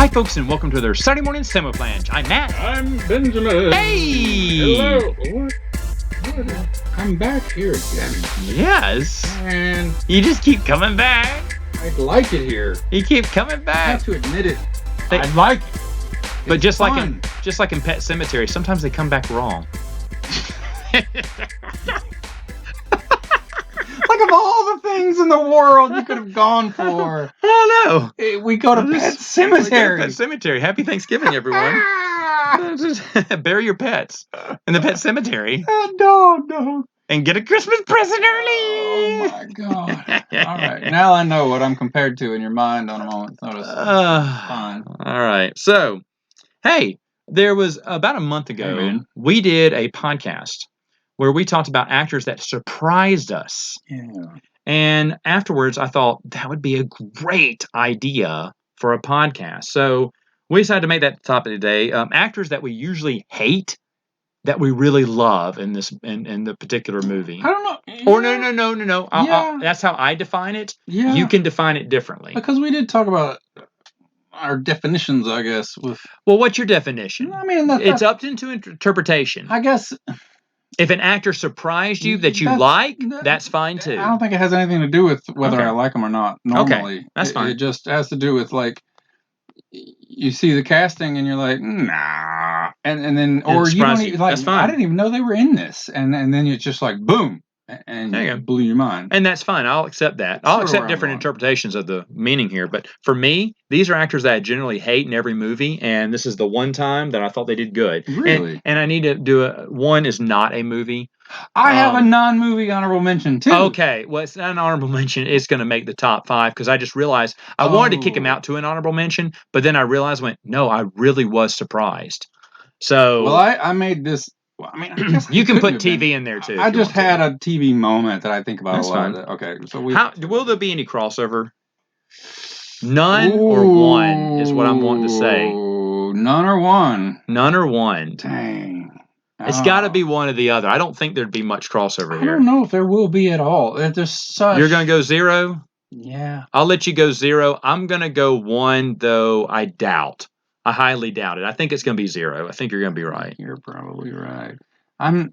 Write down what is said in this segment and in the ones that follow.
Hi, folks, and welcome to their Sunday morning Samoflange. I'm Matt. I'm Benjamin. Hey! Hello. What? I'm back here again. Yes. And You just keep coming back. I like it here. You keep coming I back. have to admit it. They- I like it. But It's just like fun. in Pet Cemetery, sometimes they come back wrong. Like of all the things in the world you could have gone for, Oh no. we go to Pet Cemetery. Pet Cemetery. Happy Thanksgiving, everyone. Bury your pets in the pet cemetery No. and get a Christmas present early. Oh my God. All right. Now I know what I'm compared to in your mind on a moment's notice. Fine. All right. So, hey, there was about a month ago, Hey, man. we did a podcast where we talked about actors that surprised us. Yeah. And afterwards, I thought that would be a great idea for a podcast. So we decided to make that the topic of the day. Actors that we usually hate, that we really love in the particular movie. I don't know. Or no. Yeah. That's how I define it. Yeah. You can define it differently. Because we did talk about our definitions, I guess. Well, what's your definition? I mean, It's up to interpretation. I guess If an actor surprised you that you that's fine too. I don't think it has anything to do with whether I like them or not. Normally, okay, that's fine. It just has to do with like you see the casting and you're like, nah, and then or you don't even, like. That's fine. I didn't even know they were in this, and then it's just like boom. And you blew your mind. And that's fine. I'll accept that. I'll accept different interpretations of the meaning here. But for me, these are actors that I generally hate in every movie. And this is the one time that I thought they did good. Really? And I need to do one is not a movie. I have a non-movie honorable mention, too. Okay. Well, it's not an honorable mention. It's going to make the top 5 because I just realized I wanted to kick him out to an honorable mention. But then I realized, no, I really was surprised. So. Well, I made this. I mean, I guess you can put TV in there too. I just had a TV moment that I think about That's a lot. Fine. Okay, so will there be any crossover? None or one is what I'm wanting to say. None or one. None or one. Dang. It's got to be one or the other. I don't think there'd be much crossover here. I don't know if there will be at all. There's such. You're gonna go 0? Yeah. I'll let you go 0. I'm gonna go 1, though. I doubt. I highly doubt it. I think it's going to be 0. I think you're going to be right. You're probably right. I'm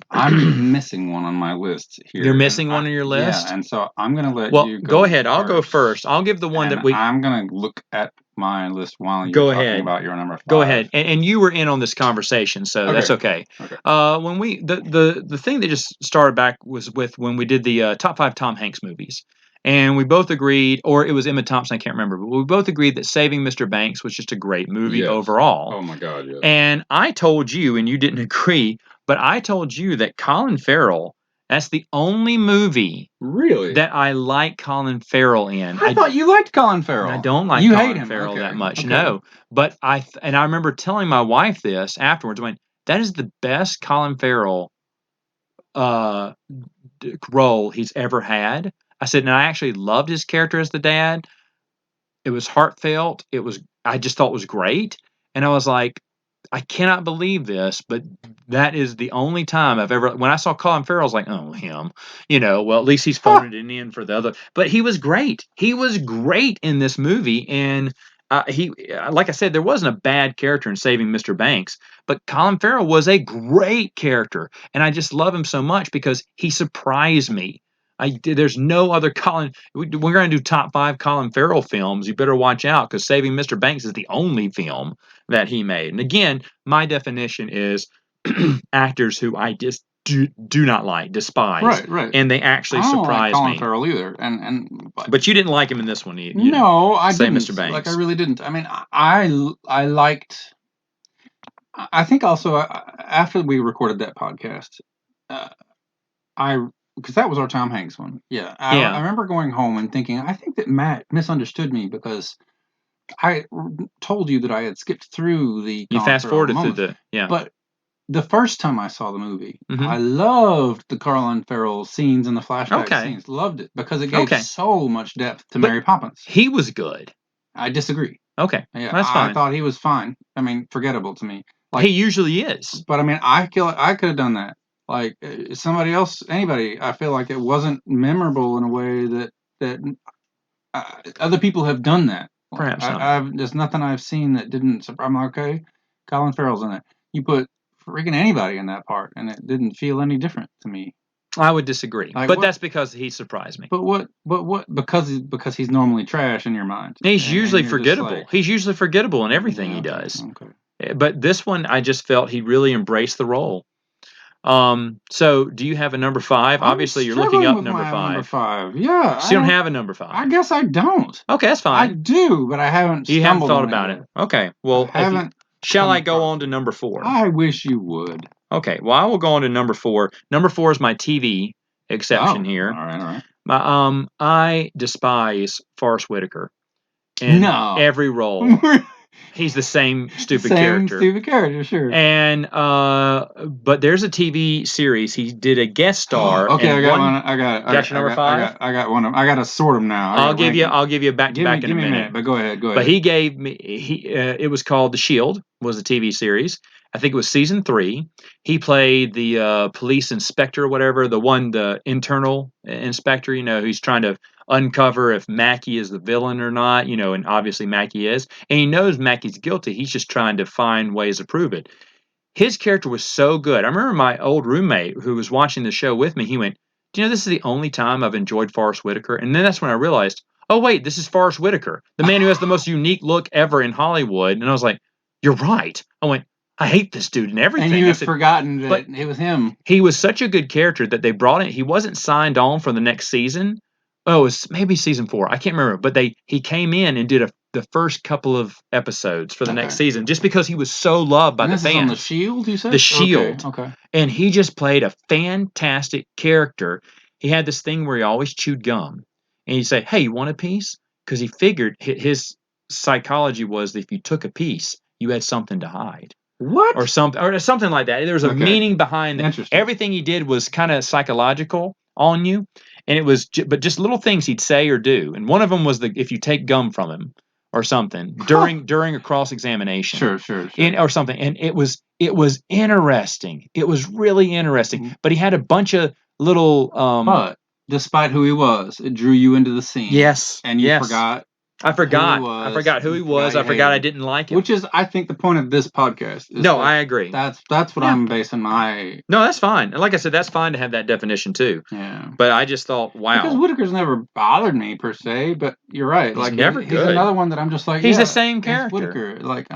missing one on my list here. You're missing one on your list? Yeah, and so I'm going to let you go ahead. First. I'll go first. I'll give the one that we... I'm going to look at my list while you're talking about your number 5. Go ahead. And you were in on this conversation, so that's okay. When we... The thing that just started back was with when we did the top 5 Tom Hanks movies. And we both agreed, or it was Emma Thompson, I can't remember, but we both agreed that Saving Mr. Banks was just a great movie overall. Oh, my God, yes. And I told you, and you didn't agree, but I told you that Colin Farrell, that's the only movie that I like Colin Farrell in. I thought you liked Colin Farrell. I don't like Colin Farrell that much, no. But I remember telling my wife this afterwards, that is the best Colin Farrell role he's ever had. I said, and I actually loved his character as the dad. It was heartfelt. I just thought it was great. And I was like, I cannot believe this, but that is the only time I've ever, when I saw Colin Farrell, I was like, oh, him, well, at least he's phoning it in for the other, but he was great. He was great in this movie. And like I said, there wasn't a bad character in Saving Mr. Banks, but Colin Farrell was a great character. And I just love him so much because he surprised me. There's no other Colin. We're going to do top 5 Colin Farrell films. You better watch out because Saving Mr. Banks is the only film that he made. And again, my definition is actors who I just do not like, despise. Right. And they actually surprise me. I don't like Colin Farrell either. But you didn't like him in this one either. No, I didn't. Mr. Banks. Like, I really didn't. I mean, I liked. I think also after we recorded that podcast, because that was our Tom Hanks one. Yeah. I remember going home and thinking, I think that Matt misunderstood me because I told you that I had skipped through the. You fast forwarded through the. Yeah. But the first time I saw the movie, I loved the Colin Farrell scenes and the flashback scenes. Loved it because it gave so much depth to Mary Poppins. He was good. I disagree. Okay. Yeah, that's fine. I thought he was fine. I mean, forgettable to me. Like, he usually is. But I mean, I could have done that. Like somebody else, anybody, I feel like it wasn't memorable in a way that other people have done that. Perhaps not. There's nothing I've seen that didn't. I'm like, okay, Colin Farrell's in it. You put freaking anybody in that part, and it didn't feel any different to me. I would disagree, Like, but that's because he surprised me. But what? Because he's normally trash in your mind. He's usually forgettable. Like, he's usually forgettable in everything he does. Okay. But this one, I just felt he really embraced the role. So do you have a number 5? Obviously, you're looking up number 5. Number 5. Yeah. So you don't have a number 5. I guess I don't. Okay, that's fine. I do, but I haven't. You haven't thought about it. Okay. Well, shall I go on to number 4? I wish you would. Okay. Well, I will go on to number 4. Number 4 is my TV exception here. All right. I despise Forrest Whitaker in every role. He's the same stupid character. Sure. And but there's a TV series he did a guest star. Okay, I got one. I got your number 5. I got one. I got to sort them now. I'll give you a back to back in a minute. But go ahead. But he gave me it was called The Shield. Was a TV series. I think it was season 3. He played the police inspector or whatever, the internal inspector. Who's trying to uncover if Mackie is the villain or not, and obviously Mackie is. And he knows Mackie's guilty. He's just trying to find ways to prove it. His character was so good. I remember my old roommate who was watching the show with me, he went, "Do you know this is the only time I've enjoyed Forrest Whitaker?" And then that's when I realized, oh, wait, this is Forrest Whitaker, the man who has the most unique look ever in Hollywood. And I was like, you're right. I went, I hate this dude and everything. And you had forgotten that it was him. He was such a good character that they brought in. He wasn't signed on for the next season. Oh, it was maybe season 4. I can't remember. But he came in and did the first couple of episodes for the next season just because he was so loved by the fans. On The Shield, you said? The Shield. Okay. And he just played a fantastic character. He had this thing where he always chewed gum. And he'd say, "Hey, you want a piece?" Because he figured his psychology was that if you took a piece, you had something to hide. What? Or something like that. There was a meaning behind it. Everything he did was kind of psychological on you. And it was, but just little things he'd say or do. And one of them was if you take gum from him or something during a cross examination, sure, or something. And it was interesting. It was really interesting. But he had a bunch of little. But despite who he was, it drew you into the scene. Yes, and you forgot. I forgot who he was. I forgot I didn't like him. Which is, I think, the point of this podcast. No, I agree. That's what I'm basing my... No, that's fine. And like I said, that's fine to have that definition, too. Yeah. But I just thought, wow. Because Whitaker's never bothered me, per se, but you're right. He's never good. He's another one that I'm just like, he's the same character. Whitaker. Like,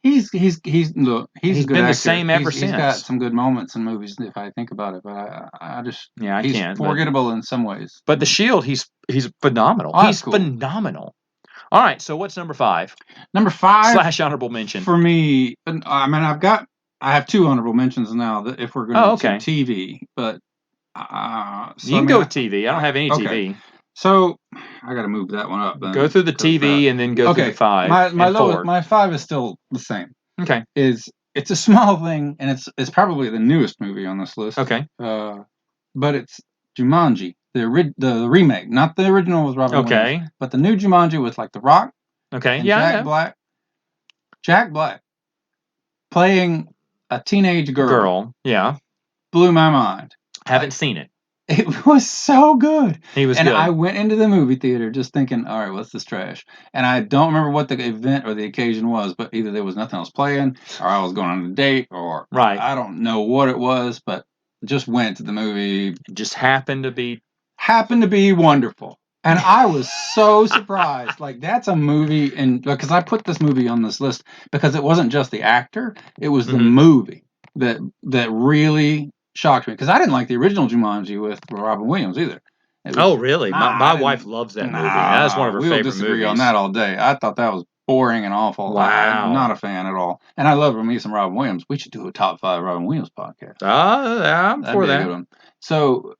He's good been the same ever since. He's got some good moments in movies if I think about it, but I just he's forgettable in some ways. But The Shield, he's phenomenal. He's phenomenal. All right, so what's number 5? Number 5 / honorable mention for me. I mean, I have 2 honorable mentions now. That if we're going to TV, but you can go with TV. I don't have any TV. So I got to move that one up. Then, go through the TV and then go through the 5. My 5 is still the same. Okay, it's a small thing, and it's probably the newest movie on this list. Okay, but it's Jumanji, the remake, not the original with Robin Williams, but the new Jumanji with like The Rock. Okay, and Jack Black playing a teenage girl. Yeah, blew my mind. Haven't seen it. It was so good. He was good. And I went into the movie theater just thinking, all right, what's this trash? And I don't remember what the event or the occasion was, but either there was nothing else playing, or I was going on a date, or I don't know what it was, but just went to the movie. Just happened to be wonderful. And I was so surprised. Like, that's a movie, and because I put this movie on this list because it wasn't just the actor, it was the movie that really shocked me, because I didn't like the original Jumanji with Robin Williams either. Really? My wife loves that movie. That's one of her favorite movies. We'll disagree on that all day. I thought that was boring and awful. Wow. I'm not a fan at all. And I love me some Robin Williams. We should do a top 5 Robin Williams podcast. I'm for that. So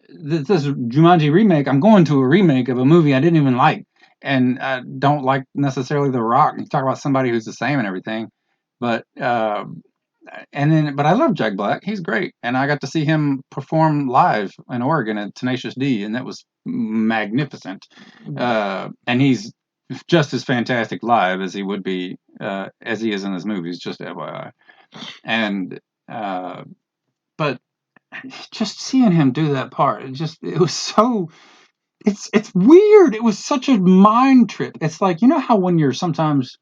this Jumanji remake, I'm going to a remake of a movie I didn't even like. And I don't like necessarily The Rock. You talk about somebody who's the same and everything. But but I love Jack Black. He's great. And I got to see him perform live in Oregon at Tenacious D, and that was magnificent. And he's just as fantastic live as he would be, as he is in his movies, just FYI. And, but just seeing him do that part, it was so it's weird. It was such a mind trip. It's like, you know how when you're sometimes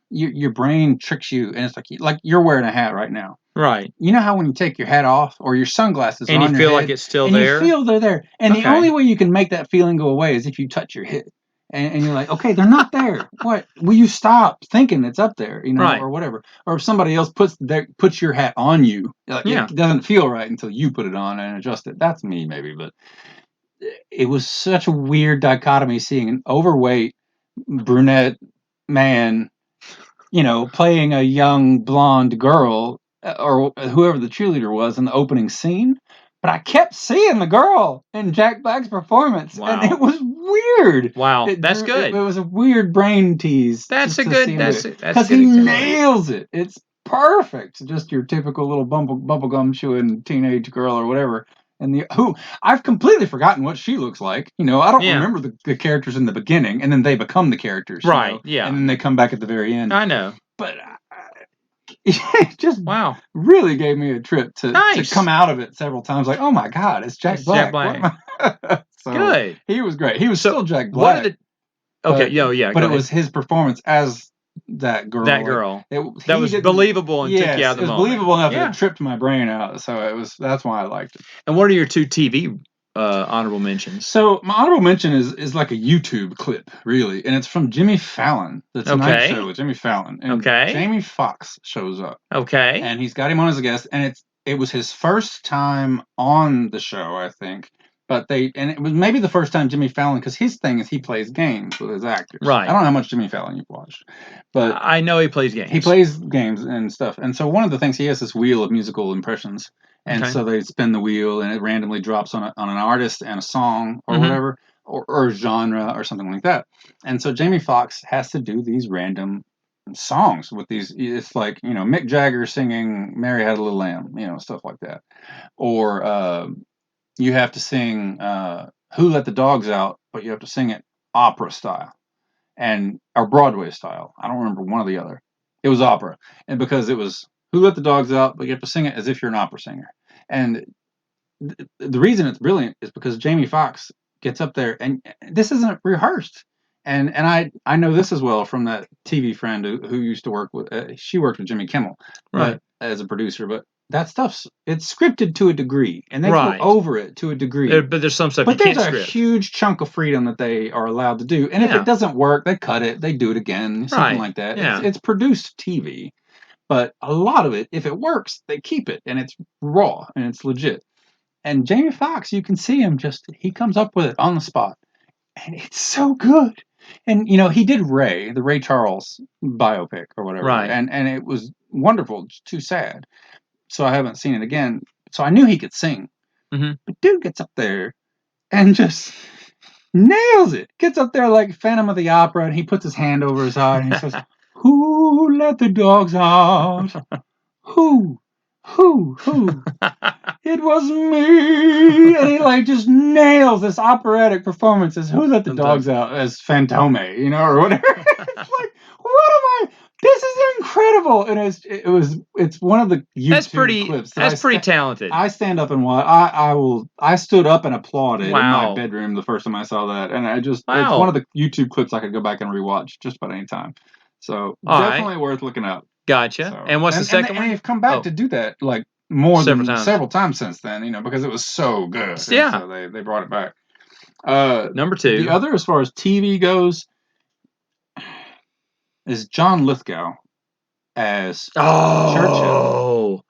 your brain tricks you, and it's like you're wearing a hat right now. Right. You know how when you take your hat off or your sunglasses and are you on your feel head, like it's still and there. you feel they're there. And the only way you can make that feeling go away is if you touch your head. And you're like, okay, they're not there. What? Will you stop thinking it's up there, Right. or whatever? Or if somebody else puts your hat on you, like, it doesn't feel right until you put it on and adjust it. That's me, maybe, but it was such a weird dichotomy seeing an overweight brunette man, playing a young blonde girl, or whoever the cheerleader was in the opening scene. But I kept seeing the girl in Jack Black's performance, and it was weird. Wow, that's good. It was a weird brain tease. That's a good. Because he nails it. It's perfect. Just your typical little bubblegum chewing teenage girl or whatever. And I've completely forgotten what she looks like. I don't remember the characters in the beginning, and then they become the characters. Right. Yeah. And then they come back at the very end. I know. But it just really gave me a trip to come out of it several times. Like, oh my God, it's Jack Black. So good. He was great. He was still Jack Black. But it was his performance as that girl. That was believable and took you out of the moment. It was believable enough that it tripped my brain out. So that's why I liked it. And what are your 2 TV honorable mentions? So my honorable mention is like a YouTube clip, really, and it's from Jimmy Fallon, the Tonight Show with Jimmy Fallon. And Jamie Foxx shows up. Okay. And he's got him on as a guest, and it was his first time on the show, I think. But it was maybe the first time Jimmy Fallon, because his thing is he plays games with his actors. Right. I don't know how much Jimmy Fallon you've watched, but I know he plays games. He plays games and stuff. And so one of the things, he has this wheel of musical impressions. And so they spin the wheel, and it randomly drops on an artist and a song or whatever, or a genre or something like that. And so Jamie Foxx has to do these random songs with these. It's like, Mick Jagger singing "Mary Had a Little Lamb," stuff like that. Or you have to sing "Who Let the Dogs Out," but you have to sing it opera style or Broadway style. I don't remember one or the other. It was opera, and because it was "Who Let the Dogs Out," but you have to sing it as if you're an opera singer. And the reason it's brilliant is because Jamie Foxx gets up there, and this isn't rehearsed. And I know this as well from that TV friend who used to work with. She worked with Jimmy Kimmel, but as a producer. But that it's scripted to a degree, and they go over it to a degree. But there's some stuff you can't script. There's a huge chunk of freedom that they are allowed to do. And if it doesn't work, they cut it, they do it again, something like that. Yeah. It's produced TV. But a lot of it, if it works, they keep it, and it's raw, and it's legit. And Jamie Foxx, you can see him he comes up with it on the spot. And it's so good. And, he did the Ray Charles biopic or whatever. Right. And it was wonderful, just too sad. So I haven't seen it again. So I knew he could sing. Mm-hmm. But dude gets up there and just nails it. Gets up there like Phantom of the Opera, and he puts his hand over his eye and he says, "Who let the dogs out? Who? It was me." And he just nails this operatic performance as "Who Let the Dogs Out" as Fantome, or whatever. It's like, what am I? This is incredible, and it's one of the YouTube clips. That's pretty talented. I stand up and watch. I stood up and applauded in my bedroom the first time I saw that, and it's one of the YouTube clips I could go back and rewatch just about any time. So definitely worth looking up. Gotcha. So, and what's the second one? And they've come back to do that several times since then, because it was so good. Yeah. So they brought it back. Number 2. The other, as far as TV goes, is John Lithgow as Churchill.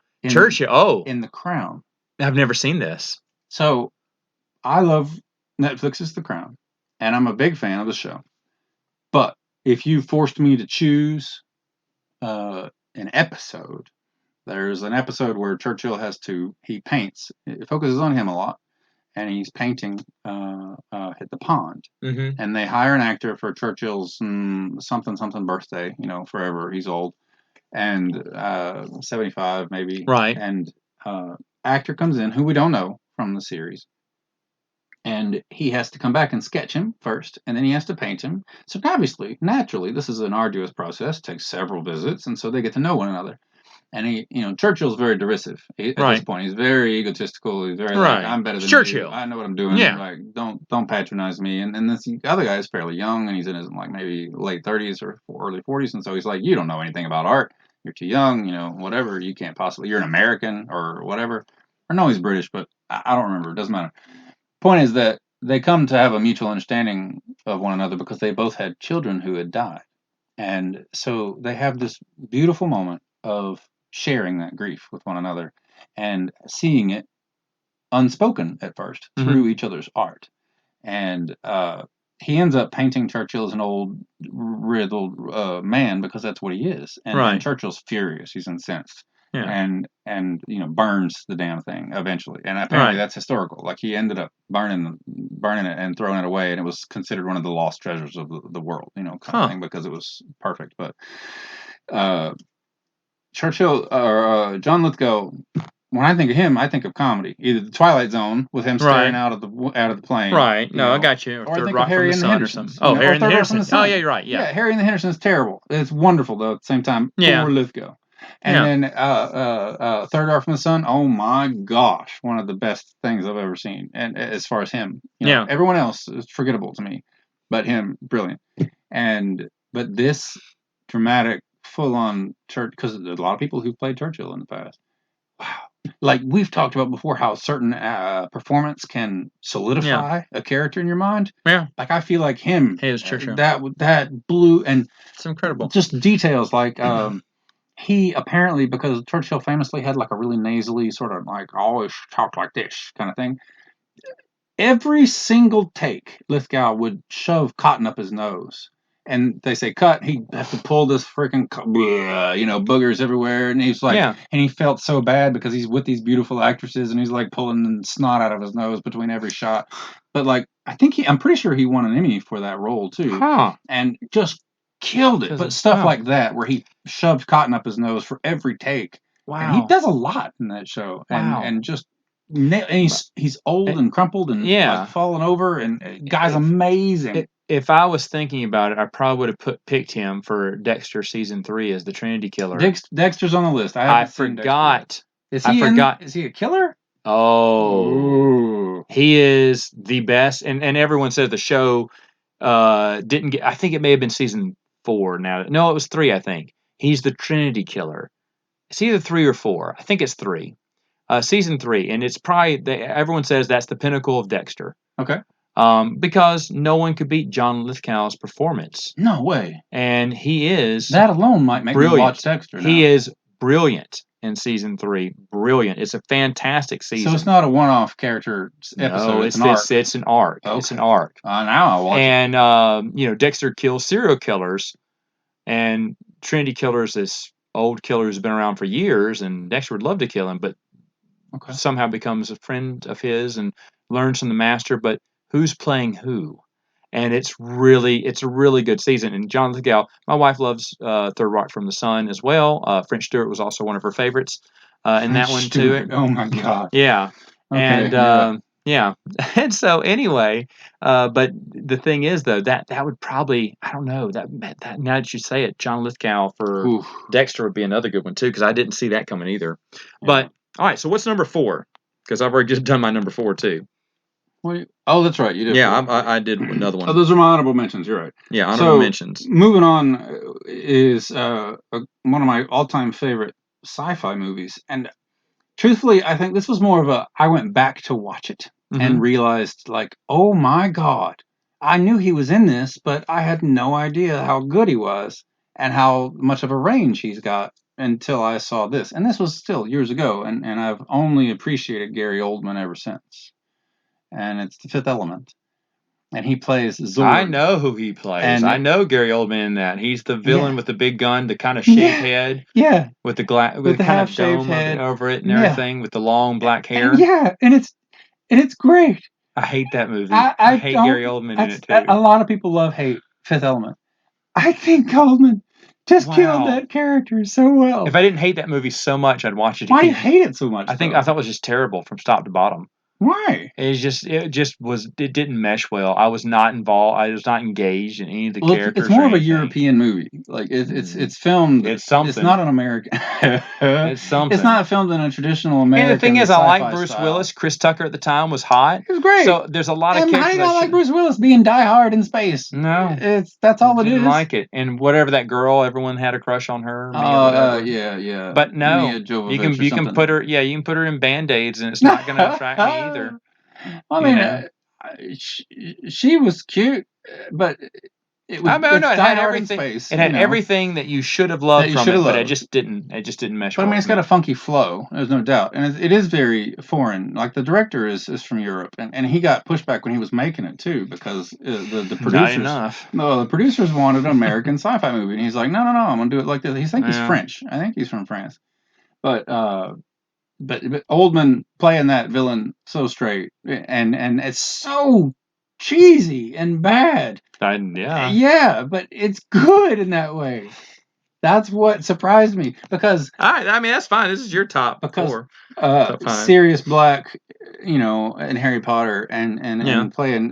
In The Crown. I've never seen this. So I love Netflix's The Crown, and I'm a big fan of the show. But if you forced me to choose an episode, there's an episode where Churchill he paints. It focuses on him a lot, and he's painting at the pond. Mm-hmm. And they hire an actor for Churchill's something birthday, forever. He's old. And 75 maybe. Right. And actor comes in who we don't know from the series. And he has to come back and sketch him first, and then he has to paint him. So obviously, naturally, this is an arduous process. It takes several visits, and so they get to know one another. And Churchill's very derisive at this point. He's very egotistical. He's very like, I'm better than Churchill. You. I know what I'm doing. Yeah. Like, don't patronize me. And this other guy is fairly young, and he's in his like maybe late 30s or early 40s, and so he's like, you don't know anything about art. You're too young. Whatever. You can't possibly. You're an American or whatever. Or no, he's British, but I don't remember. It doesn't matter. Point is that they come to have a mutual understanding of one another because they both had children who had died. And so they have this beautiful moment of sharing that grief with one another and seeing it unspoken at first through each other's art. And he ends up painting Churchill as an old, riddled man because that's what he is. And Churchill's furious. He's incensed. Yeah. And burns the damn thing eventually. And apparently that's historical. Like he ended up burning it and throwing it away, and it was considered one of the lost treasures of the world, kind of thing, because it was perfect. But Churchill or John Lithgow, when I think of him, I think of comedy. Either the Twilight Zone with him staring out of the plane. Right. No, I got you. Or I think of Harry and the Hendersons. Oh, Harry and the Hendersons. Oh, yeah, you're right. Yeah. Harry and the Hendersons is terrible. It's wonderful though. At the same time, poor Lithgow. And then Third Art from the Sun. Oh my gosh, one of the best things I've ever seen. And as far as him, everyone else is forgettable to me, but him, brilliant. But this dramatic, full-on Churchill, because there's a lot of people who've played Churchill in the past. Wow. Like we've talked about before, how certain performance can solidify a character in your mind. Yeah. Like I feel like him. He is Churchill. That blue, and it's incredible. Just details like he apparently, because Churchill famously had like a really nasally sort of like always talk like this kind of thing. Every single take, Lithgow would shove cotton up his nose. And they say cut, he'd have to pull this freaking, boogers everywhere. And he's like, and he felt so bad because he's with these beautiful actresses and he's like pulling snot out of his nose between every shot. But like, I'm pretty sure he won an Emmy for that role too. And just killed it. But stuff like that, where he shoved cotton up his nose for every take. Wow. And he does a lot in that show. And just, and he's old and crumpled and like falling over, and guy's amazing. If I was thinking about it, I probably would have picked him for Dexter season 3 as the Trinity Killer. Dexter's on the list. I forgot. Is he a killer? Oh, ooh. He is the best, and everyone says the show didn't get. I think it may have been season 4. Now, no, it was 3. I think he's the Trinity Killer. It's either 3 or 4. I think it's 3. Season 3, and it's probably everyone says that's the pinnacle of Dexter. Okay. Because no one could beat John Lithgow's performance. No way. And he is... That alone might make me watch Dexter now. He is brilliant in season 3. Brilliant. It's a fantastic season. So it's not a one-off character episode. No, it's an arc. Okay. It's an arc. Now I'll watch it. And, Dexter kills serial killers, and Trinity Killer is this old killer who's been around for years, and Dexter would love to kill him, but somehow becomes a friend of his and learns from the master, but who's playing who? And it's a really good season. And John Lithgow, my wife loves Third Rock from the Sun as well. French Stewart was also one of her favorites in that one too. Oh my God. Yeah. Okay, and and so anyway, but the thing is though, that would probably, I don't know, that now that you say it, John Lithgow for Dexter would be another good one too, because I didn't see that coming either. Yeah. But all right, so what's number 4? Because I've already just done my number 4 too. Wait, that's right. You did. Yeah, I did another one. Oh, those are my honorable mentions. You're right. Yeah, honorable mentions. Moving on is one of my all-time favorite sci-fi movies, and truthfully, I think this was more of I went back to watch it and realized, like, oh my God, I knew he was in this, but I had no idea how good he was and how much of a range he's got until I saw this. And this was still years ago, and I've only appreciated Gary Oldman ever since. And it's The Fifth Element. And he plays Zorg. I know who he plays. And I know Gary Oldman in that. He's the villain with the big gun, the kind of shaved head. Yeah. With the kind of dome head over it and everything, with the long black hair. And it's great. I hate that movie. I hate Gary Oldman in it too. A lot of people hate Fifth Element. I think Oldman just killed that character so well. If I didn't hate that movie so much, I'd watch it again. Why do you hate it so much? I thought it was just terrible from top to bottom. Why? It didn't mesh well. I was not involved. I was not engaged in any of the characters. It's more or of a anything. European movie. Like it's filmed. It's something. It's not an American. It's something. It's not filmed in a traditional American. And the thing is, I like Bruce style. Willis. Chris Tucker at the time was hot. He was great. So there's a lot of characters. How do you not like Bruce Willis being Die Hard in space? No, that's all it is. Didn't like it. And whatever that girl, everyone had a crush on her. Yeah. But no, you can put her. Yeah, you can put her in Band-Aids, and it's not going to attract me either. I mean, she was cute, but it had everything. Space, it had everything that you should have loved from it, but it just didn't mesh. But I mean, it's got a funky flow. There's no doubt, and it is very foreign. Like the director is from Europe, and he got pushback when he was making it too, because the producers. Not enough. No, the producers wanted an American sci-fi movie, and he's like, no, I'm gonna do it like this. He's French. I think he's from France, but Oldman playing that villain so straight, and it's so cheesy and bad. Yeah, but it's good in that way. That's what surprised me, because I mean, that's fine. This is your top 4. Sirius Black, and Harry Potter, and playing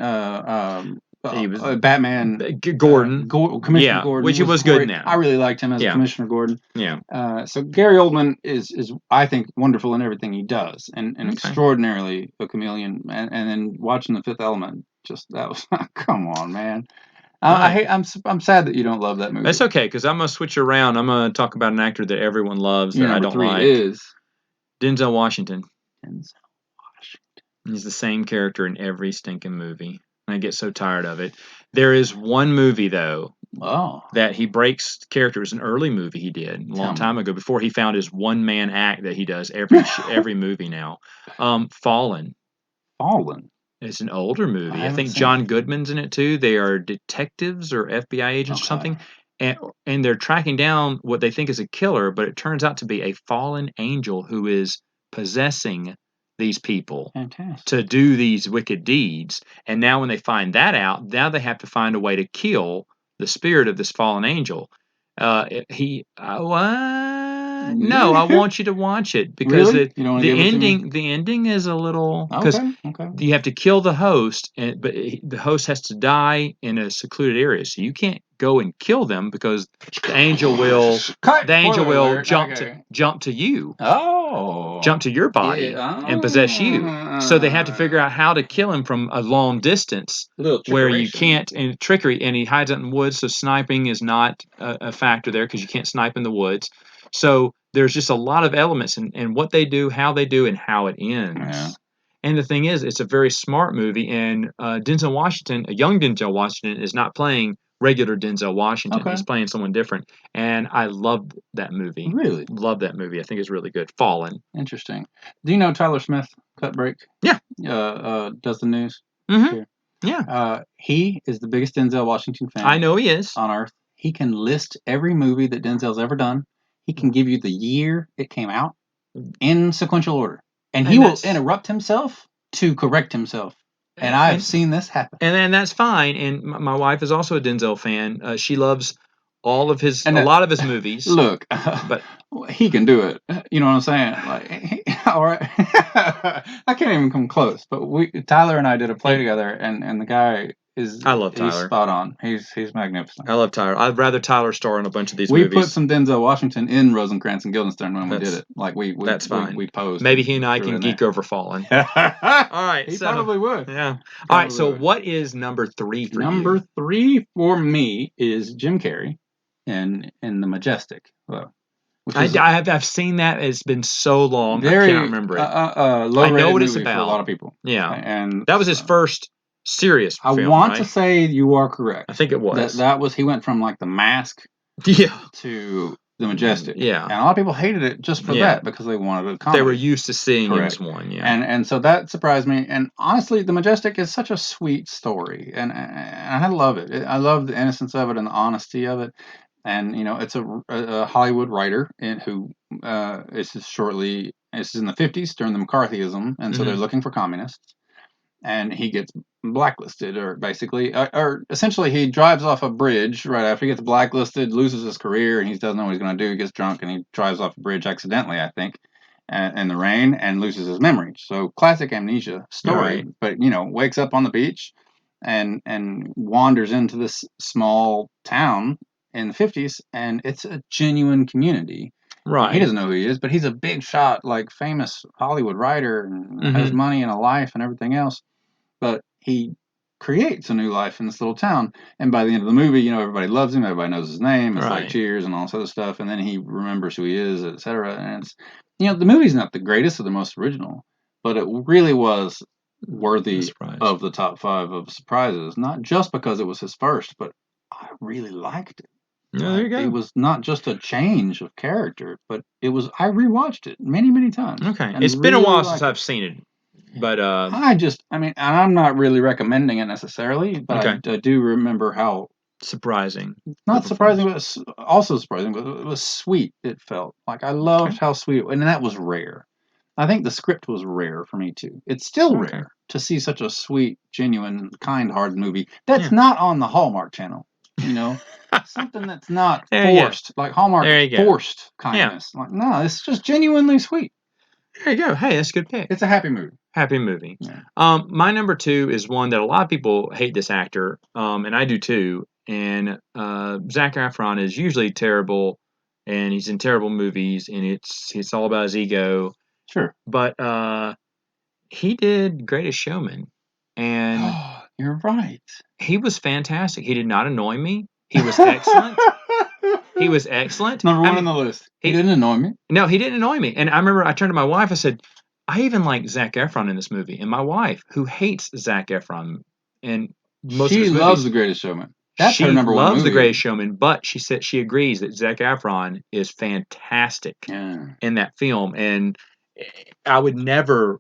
Batman, Gordon, Commissioner Gordon, which he was good now. I really liked him as Commissioner Gordon. Yeah. So Gary Oldman is I think wonderful in everything he does, and extraordinarily a chameleon. And then watching The Fifth Element, that was come on, man. I'm sad that you don't love that movie. That's okay, because I'm gonna switch around. I'm gonna talk about an actor that everyone loves that I don't like. Is Denzel Washington. He's the same character in every stinking movie. I get so tired of it. There is one movie though that he breaks character. It was an early movie he did a long time ago, before he found his one-man act that he does every movie now. Fallen. It's an older movie. I think John Goodman's in it too. They are detectives or FBI agents or something, and they're tracking down what they think is a killer, but it turns out to be a fallen angel who is possessing these people to do these wicked deeds. And now when they find that out, now they have to find a way to kill the spirit of this fallen angel. No, I want you to watch it, because really? the ending is a little, because you have to kill the host, but the host has to die in a secluded area, so you can't go and kill them, because the angel will jump to you. Jump to your body and possess you. So they have to figure out how to kill him from a long distance, where you can't, and trickery, and he hides out in the woods, so sniping is not a factor there, because you can't snipe in the woods. So there's just a lot of elements in what they do, how they do, and how it ends. Yeah. And the thing is, it's a very smart movie, and Denzel Washington, a young Denzel Washington, is not playing regular Denzel Washington. He's playing someone different, and I loved that movie. Really? Love that movie. I think it's really good. Fallen. Interesting. Do you know Tyler Smith, Cut Break? Yeah. Does the news. Mm-hmm. Yeah. He is the biggest Denzel Washington fan. I know he is. On earth. He can list every movie that Denzel's ever done. He can give you the year it came out in sequential order. And he will interrupt himself to correct himself. And I've seen this happen. And then that's fine. And my wife is also a Denzel fan. She loves a lot of his movies. Look, but he can do it. You know what I'm saying? All right. I can't even come close. But Tyler and I did a play together, and the guy I love Tyler. He's spot on. He's magnificent. I love Tyler. I'd rather Tyler star in a bunch of these movies. We put some Denzel Washington in Rosencrantz and Guildenstern when we did it. Like that's fine. We posed. Maybe he and I can geek over Fallen. All right. He probably would. Yeah. All right. So what is number 3 for you? Number 3 for me is Jim Carrey in The Majestic. I've seen that. It's been so long. I can't remember it. I know what it's about. For a lot of people. Yeah. And that was his first serious film, I want to say you are correct. I think it was. That was, he went from like The Mask to The Majestic. Yeah. And a lot of people hated it just for that, because they wanted a comedy. They were used to seeing him as one, And so that surprised me. And honestly, The Majestic is such a sweet story. And I love it. I love the innocence of it and the honesty of it. And, it's a Hollywood writer who this is in the 50s during the McCarthyism. And so they're looking for communists. And he gets blacklisted, or essentially he drives off a bridge right after he gets blacklisted, loses his career, and he doesn't know what he's going to do. He gets drunk and he drives off a bridge accidentally, I think. in the rain and loses his memory. So classic amnesia story, but wakes up on the beach and wanders into this small town in the 50s, and it's a genuine community. Right. He doesn't know who he is, but he's a big shot, like famous Hollywood writer, and has money and a life and everything else. But he creates a new life in this little town, and by the end of the movie, everybody loves him, everybody knows his name, it's like Cheers and all this other stuff, and then he remembers who he is, etc. And it's the movie's not the greatest or the most original, but it really was worthy of the top 5 of surprises, not just because it was his first, but I really liked it. Yeah, there you go. It was not just a change of character, but it was. I rewatched it many times. Okay, it's been a while since I've seen it. But I'm not really recommending it necessarily, but I do remember how surprising. Not surprising, but also surprising, but it was sweet. It felt like I loved how sweet, and that was rare. I think the script was rare for me too. It's still rare to see such a sweet, genuine, kind-hearted movie that's not on the Hallmark Channel. Something that's not forced, like Hallmark forced kindness. Like, no, it's just genuinely sweet. There you go. Hey, that's a good pick. It's a happy movie. Happy movie. Yeah. My number 2 is one that a lot of people hate this actor, and I do too. And Zac Efron is usually terrible, and he's in terrible movies, and it's all about his ego. Sure. But he did Greatest Showman, and you're right. He was fantastic. He did not annoy me. He was excellent. He was excellent. Number 1 on the list. He didn't annoy me. No, he didn't annoy me. And I remember I turned to my wife. I said, I even like Zac Efron in this movie. And my wife, who hates Zac Efron, and most of his movies, loves The Greatest Showman. That's her number 1 movie. She loves The Greatest Showman, but she said she agrees that Zac Efron is fantastic in that film. And I would never,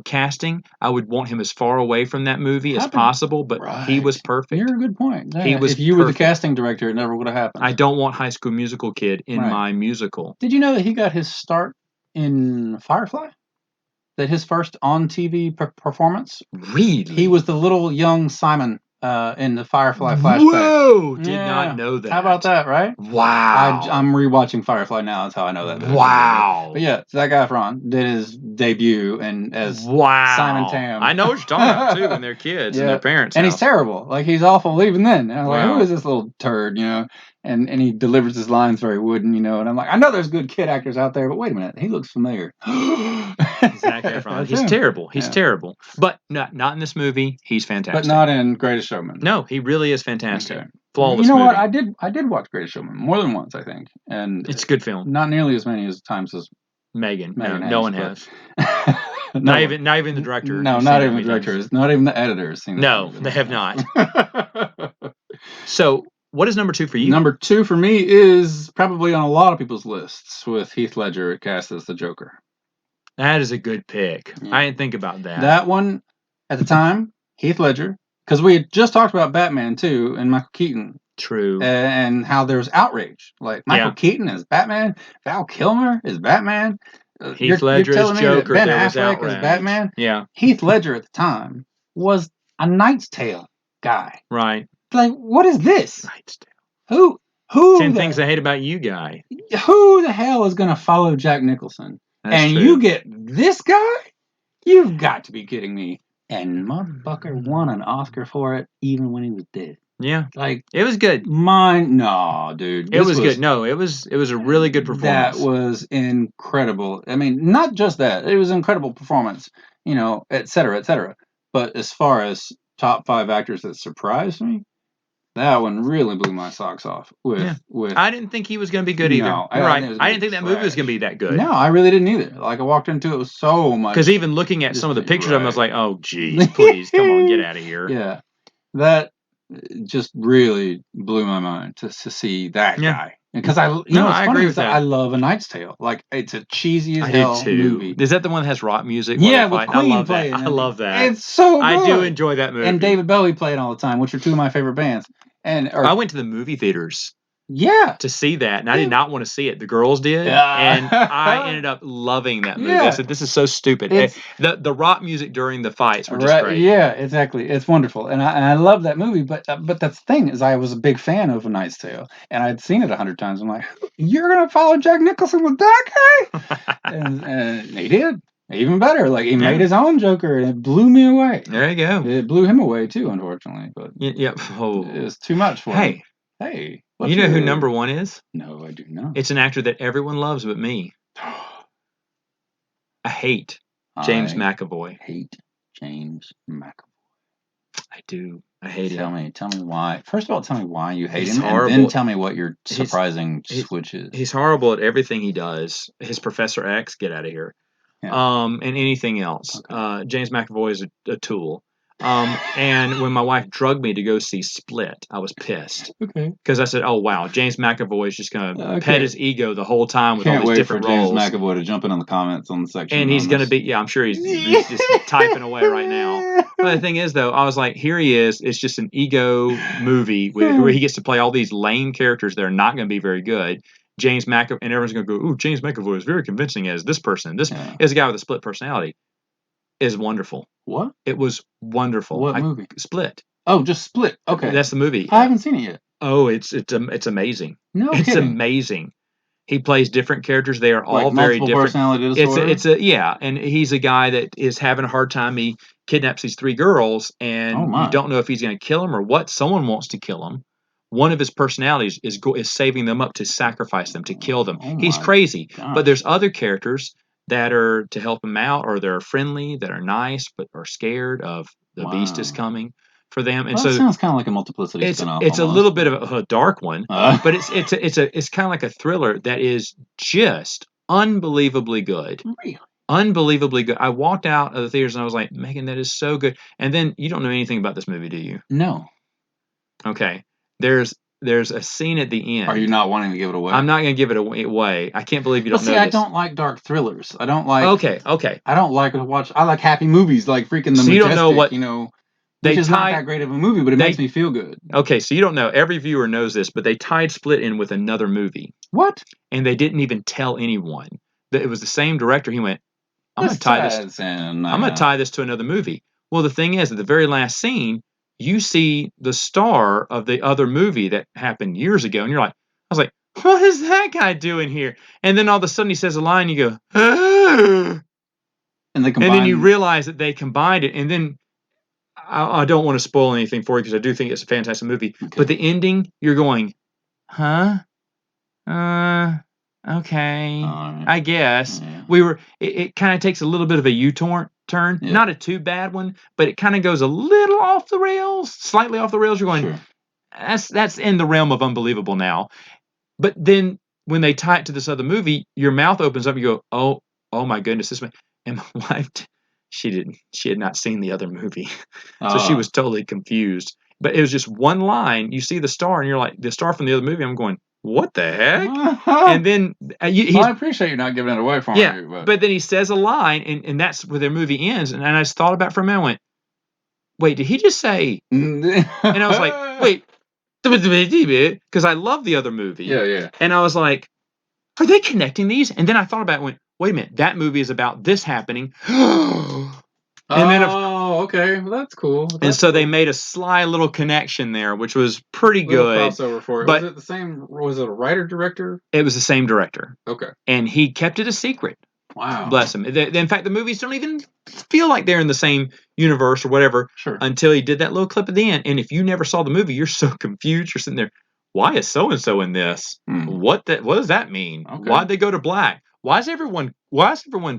casting, I would want him as far away from that movie as possible, but he was perfect. You're a good point. Yeah. He was if you were the casting director, it never would have happened. I don't want High School Musical kid in my musical. Did you know that he got his start in Firefly? That his first on-TV performance? Really? He was the little young Simon in the Firefly flashback. Whoa! Did not know that. How about that, right? Wow. I'm rewatching Firefly now. That's how I know that. Wow. But yeah, Zac Efron did his debut as Simon Tam. I know what you're talking about, too, when they're kids and their parents. And he's terrible. Like, he's awful even then. And I was like, who is this little turd, And he delivers his lines very wooden, And I'm like, I know there's good kid actors out there, but wait a minute. He looks familiar. Zac Efron. He's terrible. He's terrible. But not in this movie. He's fantastic. But not in Greatest Showman. No, he really is fantastic. Okay. Flawless movie. What? I did watch Greatest Showman more than once, I think. And it's a good film. Not nearly as many times as Megan. No one has. Not even the director. No, not even the directors. Not even the editors. No, they have not. So, what is number 2 for you? Number 2 for me is probably on a lot of people's lists, with Heath Ledger cast as the Joker. That is a good pick. Yeah. I didn't think about that. That one, at the time, Heath Ledger, because we had just talked about Batman too, and Michael Keaton. True. And how there's outrage. Like, Michael Keaton is Batman, Val Kilmer is Batman. Heath Ledger is Joker. Ben Affleck is Batman. Yeah. Heath Ledger at the time was a Knight's Tale guy. Right. Like, what is this? Knight's Tale. Who? 10 Things I Hate About You guy. Who the hell is going to follow Jack Nicholson? That's true. You get this guy? You've got to be kidding me. And motherfucker won an Oscar for it, even when he was dead. Yeah, like it was good. No, dude, it was good. No, it was a really good performance. That was incredible. I mean, not just that; it was an incredible performance. Et cetera, et cetera. But as far as top 5 actors that surprised me, that one really blew my socks off. With I didn't think he was going to be good either. No, I didn't think that movie was going to be that good. No, I really didn't either. Like, I walked into it with so much. Because even looking at some of the pictures of him, I was like, oh, geez, please, come on, get out of here. Yeah, that just really blew my mind to see that guy. Because I agree with that. I love A Knight's Tale. Like, it's a cheesy as hell movie. Is that the one that has rock music? Yeah, with Queen I love that. I love that. It's so good. I do enjoy that movie. And David Bowie played all the time, which are 2 of my favorite bands. And I went to the movie theaters Yeah. To see that, and I did not want to see it. The girls did, and I ended up loving that movie. I said, "This is so stupid." The rock music during the fights were just great. Yeah, exactly. It's wonderful, and I love that movie. But that's the thing is, I was a big fan of A Knight's Tale, and I'd seen it 100 times. I'm like, "You're gonna follow Jack Nicholson with that guy?" and he did. Even better, like he made his own Joker, and it blew me away. There you go. It blew him away too, unfortunately. But it was too much for me. Hey, you know who number one is? No, I do not. It's an actor that everyone loves but me. I hate James McAvoy. Hate James McAvoy. I do. I hate him. Tell me why. First of all, tell me why you hate him, and then tell me what your surprising switch is. He's horrible at everything he does. His Professor X, get out of here. Yeah. And anything else. Okay. James McAvoy is a tool. And when my wife drugged me to go see Split, I was pissed. Okay. Because I said, "Oh wow, James McAvoy is just gonna pet his ego the whole time with all these different roles." Can't wait for James McAvoy to jump in on the comments on the section. And he's gonna be, yeah, I'm sure he's just typing away right now. But the thing is, though, I was like, here he is. It's just an ego movie where he gets to play all these lame characters that are not going to be very good. James McAvoy, and everyone's going to go, "Ooh, James McAvoy is very convincing as this person. This is a guy with a split personality." Is wonderful. What? It was wonderful. What movie? Split. Oh, just Split. Okay, that's the movie. I haven't seen it yet. Oh, it's amazing. No, it's amazing. He plays different characters. They are all very different. Personality disorder? And he's a guy that is having a hard time. He kidnaps these 3 girls, and you don't know if he's going to kill them or what. Someone wants to kill them. One of his personalities is saving them up to sacrifice them, to kill them. He's crazy. Gosh. But there's other characters that are to help him out, or they're friendly, that are nice, but are scared of the beast is coming for them. And so it sounds kind of like a Multiplicity spinoff. It's a little bit of a dark one, but it's kind of like a thriller that is just unbelievably good. Really? Unbelievably good. I walked out of the theaters and I was like, Megan, that is so good. And then you don't know anything about this movie, do you? No. Okay. There's a scene at the end. Are you not wanting to give it away? I'm not going to give it away. I can't believe you don't know this. I don't like dark thrillers. I don't like. Okay. I don't like to watch. I like happy movies, like freaking The Majestic. You don't know what Which is not that great of a movie, but it makes me feel good. Okay, so you don't know. Every viewer knows this, but they tied Split in with another movie. What? And they didn't even tell anyone. It was the same director. He went, I'm going to tie this to another movie. Well, the thing is, at the very last scene, you see the star of the other movie that happened years ago, and I was like, what is that guy doing here? And then all of a sudden he says a line, and you go, ah! And then you realize that they combined it, and then I don't want to spoil anything for you because I do think it's a fantastic movie. Okay. But the ending, you're going, huh? Okay. I guess. Yeah. It kind of takes a little bit of a U-turn. Yeah. Not a too bad one, but it kind of goes a little off the rails, slightly off the rails. You're going, that's in the realm of unbelievable now. But then when they tie it to this other movie, your mouth opens up and you go, oh my goodness, this one. And my wife, she had not seen the other movie. So she was totally confused. But it was just one line. You see the star and you're like, the star from the other movie. I'm going, what the heck? And then I appreciate you not giving it away for me. But then he says a line, and that's where their movie ends. And I just thought about it for a minute. I went, wait, did he just say? And I was like, wait, because I love the other movie. Yeah. And I was like, are they connecting these? And then I thought about it and went, wait a minute, that movie is about this happening. Okay, well, that's cool. So they made a sly little connection there, which was pretty good. Crossover for it. But was it the same? Was it a writer director? It was the same director. Okay. And he kept it a secret. Wow. Bless him. In fact, the movies don't even feel like they're in the same universe or whatever until he did that little clip at the end. And if you never saw the movie, you're so confused. You're sitting there, why is so and so in this? What does that mean? Okay. Why'd they go to black? Why is everyone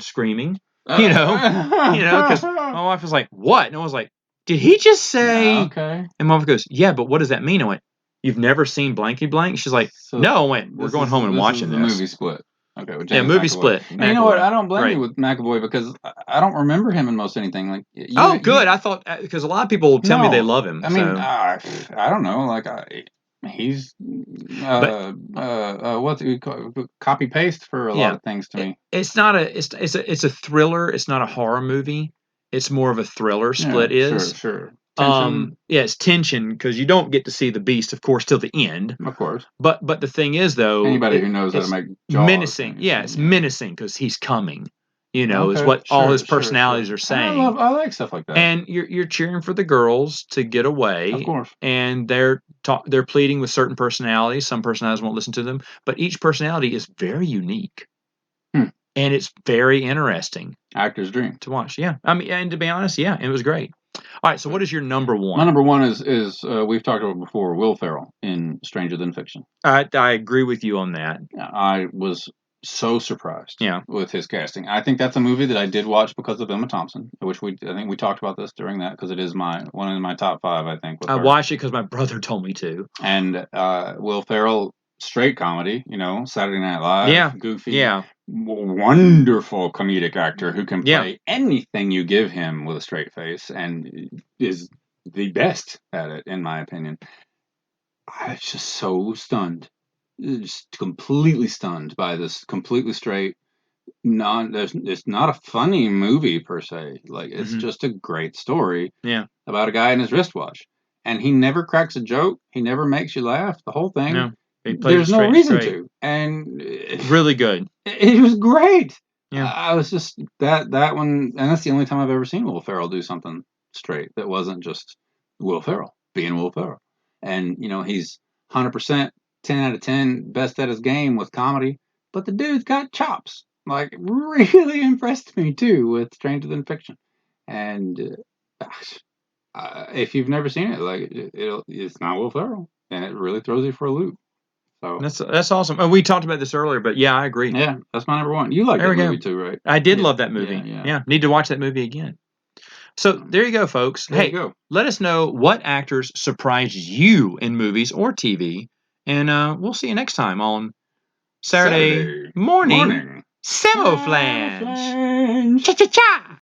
screaming? Because my wife was like, what? And I was like, did he just say? Okay. And my wife goes, yeah, but what does that mean? I went, you've never seen blanky blank? She's like, no. I went, we're going home and watching this. Movie Split. Okay. Movie Split. And you know what? I don't blame you with McAvoy because I don't remember him in most anything. Like, good. I thought because a lot of people tell me they love him. I mean, I don't know. Like, he's copy paste for a lot of things to me. It's not it's a thriller. It's not a horror movie. It's more of a thriller. Split is sure. Tension. It's tension because you don't get to see the beast, of course, till the end. Of course. But the thing is, though, anybody who knows how to make Jaws menacing. Yeah, it's menacing because he's coming. You know, is what all his personalities are saying. I like stuff like that. And you're cheering for the girls to get away. Of course. And they're pleading with certain personalities. Some personalities won't listen to them, but each personality is very unique. And it's very interesting. Actor's dream to watch. Yeah, I mean, and to be honest, yeah, it was great. All right, so what is your number one? My number one is we've talked about before, Will Ferrell in Stranger Than Fiction. I agree with you on that. I was so surprised with his casting. I think that's a movie that I did watch because of Emma Thompson, which I think we talked about this during that because it is one of my top 5, I think. I watched it because my brother told me to. And Will Ferrell, straight comedy, Saturday Night Live, goofy, wonderful comedic actor who can play anything you give him with a straight face and is the best at it, in my opinion. I was just so stunned, just completely stunned by this completely straight. It's not a funny movie per se. Like it's just a great story. About a guy and his wristwatch, and he never cracks a joke. He never makes you laugh. The whole thing. No. There's no reason to, and really good. It was great. Yeah, I was just that one, and that's the only time I've ever seen Will Ferrell do something straight that wasn't just Will Ferrell being Will Ferrell. And he's 100%, 10 out of 10, best at his game with comedy. But the dude's got chops. Like really impressed me too with Stranger Than Fiction. And if you've never seen it, like it's not Will Ferrell, and it really throws you for a loop. So that's awesome. Oh, we talked about this earlier, but yeah, I agree. Yeah, that's my number one. You like that movie too, right? I did love that movie. Yeah, need to watch that movie again. So there you go, folks. Hey, let us know what actors surprised you in movies or TV, and we'll see you next time on Saturday morning Samoflange. Cha-cha-cha!